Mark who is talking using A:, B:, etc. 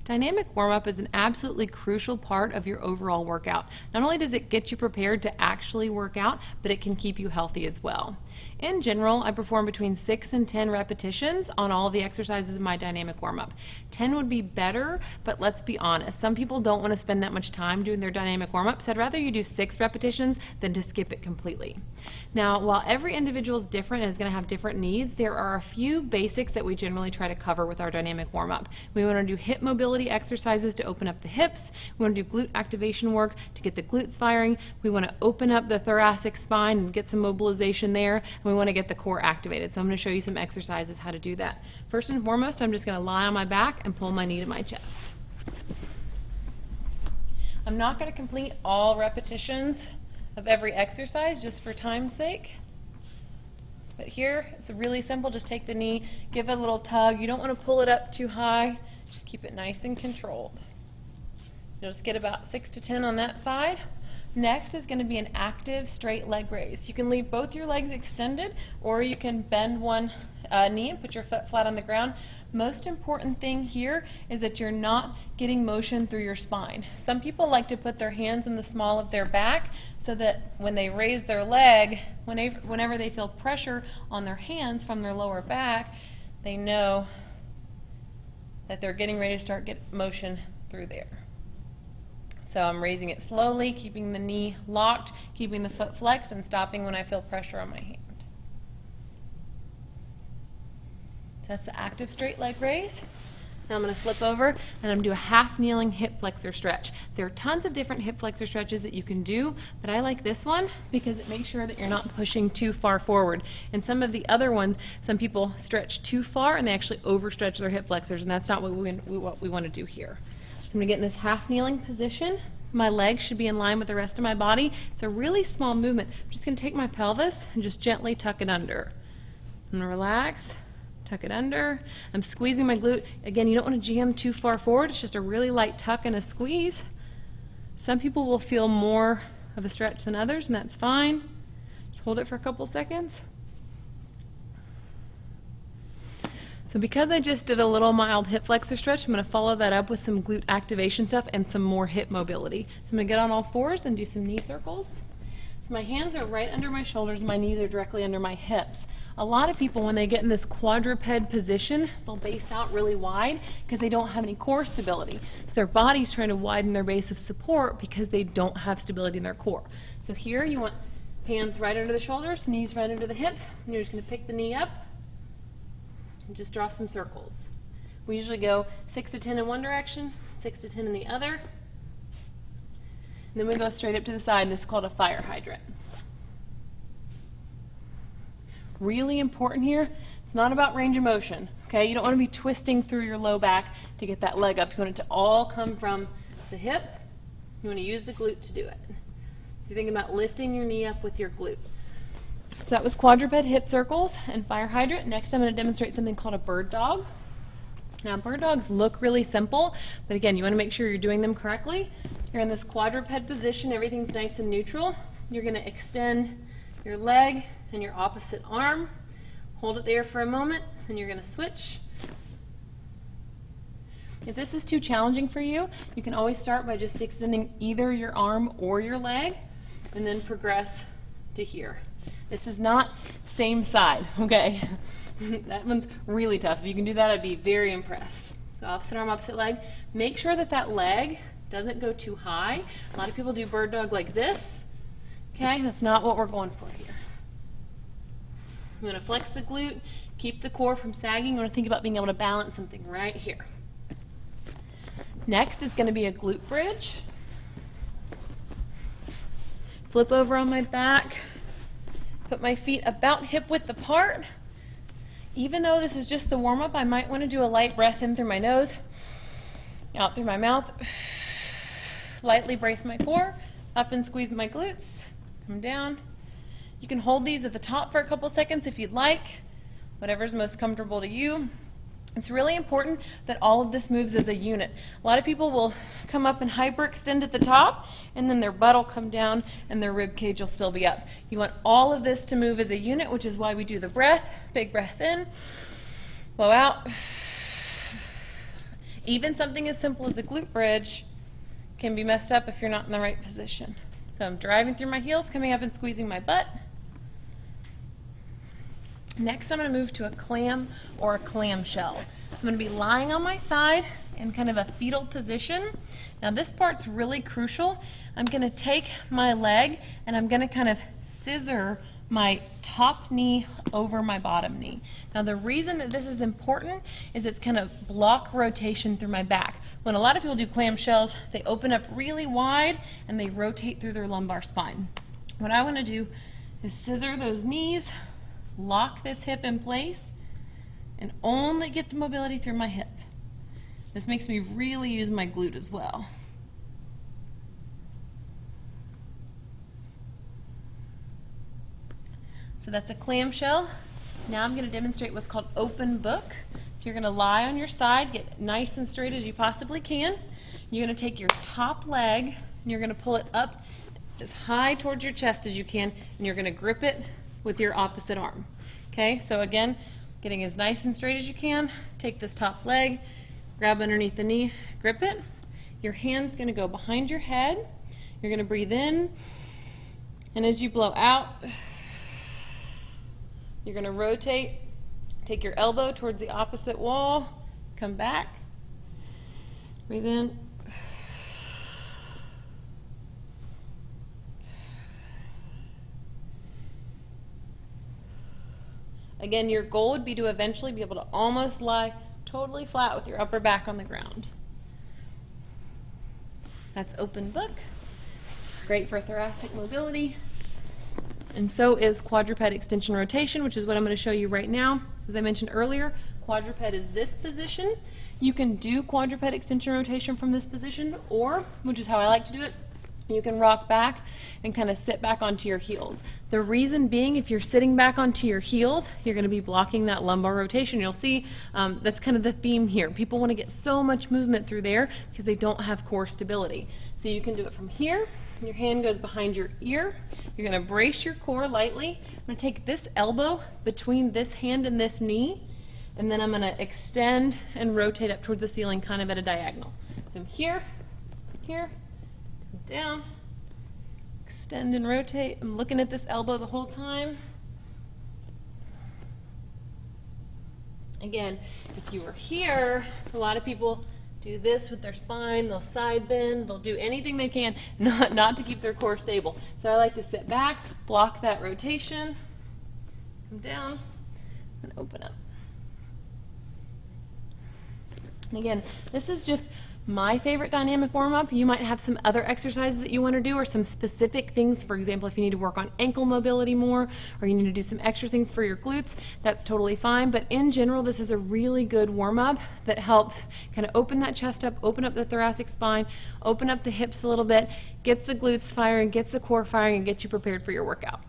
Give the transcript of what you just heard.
A: Dynamic warm-up is an absolutely crucial part of your overall workout. Not only does it get you prepared to actually work out, but it can keep you healthy as well. In general, I perform between 6 and 10 repetitions on all of the exercises in my dynamic warm-up. 10 would be better, but let's be honest, some people don't want to spend that much time doing their dynamic warm-up, so I'd rather you do 6 repetitions than to skip it completely. Now, while every individual is different and is going to have different needs, there are a few basics that we generally try to cover with our dynamic warm-up. We want to do hip mobility exercises to open up the hips. We want to do glute activation work to get the glutes firing. We want to open up the thoracic spine and get some mobilization there. And we want to get the core activated. So I'm going to show you some exercises how to do that. First and foremost, I'm just going to lie on my back and pull my knee to my chest. I'm not going to complete all repetitions of every exercise just for time's sake. But here, it's really simple. Just take the knee, give it a little tug. You don't want to pull it up too high. Just keep it nice and controlled. You'll just get about 6 to 10 on that side. Next is going to be an active straight leg raise. You can leave both your legs extended, or you can bend one knee and put your foot flat on the ground. Most important thing here is that you're not getting motion through your spine. Some people like to put their hands in the small of their back so that when they raise their leg, whenever they feel pressure on their hands from their lower back, they know that they're getting ready to start get motion through there. So I'm raising it slowly, keeping the knee locked, keeping the foot flexed, and stopping when I feel pressure on my hand. So that's the active straight leg raise. Now I'm going to flip over and I'm going to do a half kneeling hip flexor stretch. There are tons of different hip flexor stretches that you can do, but I like this one because it makes sure that you're not pushing too far forward. And some of the other ones, some people stretch too far and they actually overstretch their hip flexors, and that's not what we want to do here. So I'm going to get in this half kneeling position. My legs should be in line with the rest of my body. It's a really small movement. I'm just going to take my pelvis and just gently tuck it under. I'm going to relax. Tuck it under. I'm squeezing my glute. Again, you don't want to jam too far forward. It's just a really light tuck and a squeeze. Some people will feel more of a stretch than others, and that's fine. Just hold it for a couple seconds. So because I just did a little mild hip flexor stretch, I'm going to follow that up with some glute activation stuff and some more hip mobility. So I'm going to get on all fours and do some knee circles. So my hands are right under my shoulders, my knees are directly under my hips. A lot of people, when they get in this quadruped position, they'll base out really wide because they don't have any core stability. So their body's trying to widen their base of support because they don't have stability in their core. So here you want hands right under the shoulders, knees right under the hips, and you're just going to pick the knee up and just draw some circles. We usually go 6 to 10 in one direction, 6 to 10 in the other. And then we go straight up to the side, and this is called a fire hydrant. Really important here, it's not about range of motion, okay? You don't want to be twisting through your low back to get that leg up. You want it to all come from the hip. You want to use the glute to do it. So you think about lifting your knee up with your glute. So that was quadruped hip circles and fire hydrant. Next I'm going to demonstrate something called a bird dog. Now bird dogs look really simple, but again, you want to make sure you're doing them correctly. You're in this quadruped position, everything's nice and neutral. You're going to extend your leg and your opposite arm. Hold it there for a moment, and you're going to switch. If this is too challenging for you, you can always start by just extending either your arm or your leg, and then progress to here. This is not same side, okay? That one's really tough. If you can do that, I'd be very impressed. So opposite arm, opposite leg. Make sure that that leg doesn't go too high. A lot of people do bird dog like this. Okay, that's not what we're going for here. You want to flex the glute, keep the core from sagging. You want to think about being able to balance something right here. Next is going to be a glute bridge. Flip over on my back. Put my feet about hip width apart. Even though this is just the warm-up, I might want to do a light breath in through my nose, out through my mouth. Lightly brace my core, up and squeeze my glutes, come down. You can hold these at the top for a couple seconds if you'd like, whatever's most comfortable to you. It's really important that all of this moves as a unit. A lot of people will come up and hyperextend at the top, and then their butt will come down and their rib cage will still be up. You want all of this to move as a unit, which is why we do the breath. Big breath in, blow out. Even something as simple as a glute bridge can be messed up if you're not in the right position. So I'm driving through my heels, coming up and squeezing my butt. Next, I'm going to move to a clam or a clamshell. So I'm going to be lying on my side in kind of a fetal position. Now this part's really crucial. I'm going to take my leg and I'm going to kind of scissor my top knee over my bottom knee. Now the reason that this is important is it's kind of block rotation through my back. When a lot of people do clamshells, they open up really wide and they rotate through their lumbar spine. What I want to do is scissor those knees, lock this hip in place, and only get the mobility through my hip. This makes me really use my glute as well. So that's a clamshell. Now I'm going to demonstrate what's called open book. So you're going to lie on your side, get nice and straight as you possibly can. You're going to take your top leg and you're going to pull it up as high towards your chest as you can, and you're going to grip it with your opposite arm. Okay, so again, getting as nice and straight as you can. Take this top leg, grab underneath the knee, grip it. Your hand's going to go behind your head. You're going to breathe in, and as you blow out, you're going to rotate, take your elbow towards the opposite wall, come back, breathe in, again, your goal would be to eventually be able to almost lie totally flat with your upper back on the ground. That's open book. It's great for thoracic mobility. And so is quadruped extension rotation, which is what I'm going to show you right now. As I mentioned earlier, quadruped is this position. You can do quadruped extension rotation from this position, or, which is how I like to do it, you can rock back and kind of sit back onto your heels. The reason being, if you're sitting back onto your heels, you're going to be blocking that lumbar rotation. You'll see that's kind of the theme here. People want to get so much movement through there because they don't have core stability. So you can do it from here. Your hand goes behind your ear. You're going to brace your core lightly. I'm going to take this elbow between this hand and this knee, and then I'm going to extend and rotate up towards the ceiling kind of at a diagonal. So here, down, extend and rotate. I'm looking at this elbow the whole time. Again, if you were here, a lot of people do this with their spine, they'll side bend, they'll do anything they can not to keep their core stable. So I like to sit back, block that rotation, come down, and open up. And again, this is just my favorite dynamic warm-up. You might have some other exercises that you want to do, or some specific things. For example, if you need to work on ankle mobility more, or you need to do some extra things for your glutes, that's totally fine. But in general, this is a really good warm-up that helps kind of open that chest up, open up the thoracic spine, open up the hips a little bit, gets the glutes firing, gets the core firing, and gets you prepared for your workout.